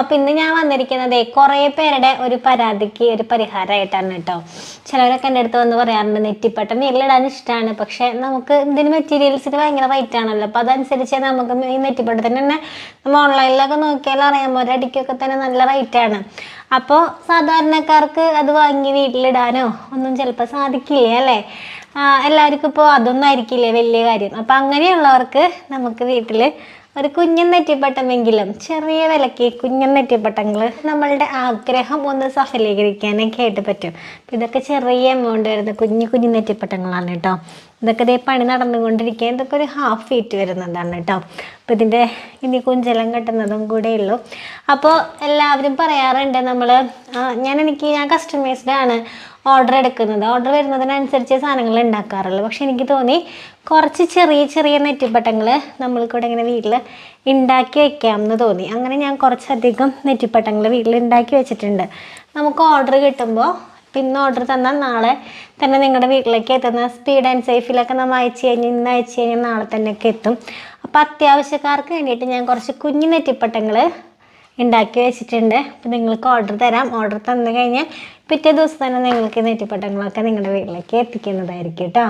അപ്പോൾ ഇന്ന് ഞാൻ വന്നിരിക്കുന്നത് കുറേ പേരുടെ ഒരു പരാതിക്ക് ഒരു പരിഹാരമായിട്ടാണ് കേട്ടോ. ചിലവരൊക്കെ എൻ്റെ അടുത്ത് വന്ന് പറയാറുണ്ട് നെറ്റിപ്പട്ടം വീട്ടിലിടാൻ ഇഷ്ടമാണ്, പക്ഷേ നമുക്ക് ഇതിന് മെറ്റീരിയൽസിന് ഭയങ്കര റേറ്റ് ആണല്ലോ. അപ്പോൾ അതനുസരിച്ച് നമുക്ക് ഈ നെറ്റിപ്പട്ടത്തിന് തന്നെ നമ്മൾ ഓൺലൈനിലൊക്കെ നോക്കിയാൽ അറിയാം, ഒരടിക്കൊക്കെ തന്നെ നല്ല റേറ്റാണ്. അപ്പോൾ സാധാരണക്കാർക്ക് അത് വാങ്ങി വീട്ടിലിടാനോ ഒന്നും ചിലപ്പോൾ സാധിക്കില്ല അല്ലേ. എല്ലാവർക്കും ഇപ്പോൾ അതൊന്നും ആയിരിക്കില്ലേ വലിയ കാര്യം. അപ്പം അങ്ങനെയുള്ളവർക്ക് നമുക്ക് വീട്ടിൽ ഒരു കുഞ്ഞൻ നെറ്റിപ്പട്ടമെങ്കിലും ചെറിയ വിലയ്ക്ക് കുഞ്ഞൻ നെറ്റിപ്പട്ടങ്ങൾ നമ്മളുടെ ആഗ്രഹം ഒന്ന് സഫലീകരിക്കാനൊക്കെ ആയിട്ട് പറ്റും. അപ്പം ഇതൊക്കെ ചെറിയ എമൗണ്ട് വരുന്ന കുഞ്ഞു കുഞ്ഞു നെറ്റിപ്പട്ടങ്ങളാണ് കേട്ടോ. ഇതൊക്കെ ഇതേ പണി നടന്നുകൊണ്ടിരിക്കുക. ഇതൊക്കെ ഒരു 1/2 ഫീറ്റ് വരുന്നതാണ് കേട്ടോ. അപ്പം ഇതിൻ്റെ ഇനി കുഞ്ചെല്ലാം കെട്ടുന്നതും കൂടെ ഉള്ളൂ. അപ്പോൾ എല്ലാവരും പറയാറുണ്ട് ഞാൻ കസ്റ്റമൈസ്ഡ് ആണ് ഓർഡർ എടുക്കുന്നത്. ഓർഡർ വരുന്നതിനനുസരിച്ച് സാധനങ്ങൾ ഉണ്ടാക്കാറുള്ളൂ. പക്ഷെ എനിക്ക് തോന്നി കുറച്ച് ചെറിയ ചെറിയ നെറ്റിപ്പട്ടങ്ങൾ നമ്മൾക്കൂടെ ഇങ്ങനെ വീട്ടിൽ ഉണ്ടാക്കി വയ്ക്കാമെന്ന് തോന്നി. അങ്ങനെ ഞാൻ കുറച്ചധികം നെറ്റിപ്പട്ടങ്ങൾ വീട്ടിൽ ഉണ്ടാക്കി വെച്ചിട്ടുണ്ട്. നമുക്ക് ഓർഡർ കിട്ടുമ്പോൾ ഇന്ന് ഓർഡർ തന്നാൽ നാളെ തന്നെ നിങ്ങളുടെ വീട്ടിലേക്ക് എത്തുന്ന സ്പീഡ് ആൻഡ് സേഫിലൊക്കെ നമ്മൾ ഇന്ന് അയച്ചു കഴിഞ്ഞാൽ നാളെ തന്നെയൊക്കെ എത്തും. അപ്പോൾ അത്യാവശ്യക്കാർക്ക് വേണ്ടിയിട്ട് ഞാൻ കുറച്ച് കുഞ്ഞു നെറ്റിപ്പട്ടങ്ങൾ ഉണ്ടാക്കി വെച്ചിട്ടുണ്ട്. അപ്പോൾ നിങ്ങൾക്ക് ഓർഡർ തരാം. ഓർഡർ തന്നു കഴിഞ്ഞാൽ പിറ്റേ ദിവസം തന്നെ നിങ്ങൾക്ക് നെറ്റിപ്പട്ടങ്ങളൊക്കെ നിങ്ങളുടെ വീട്ടിലേക്ക് എത്തിക്കുന്നതായിരിക്കും കേട്ടോ.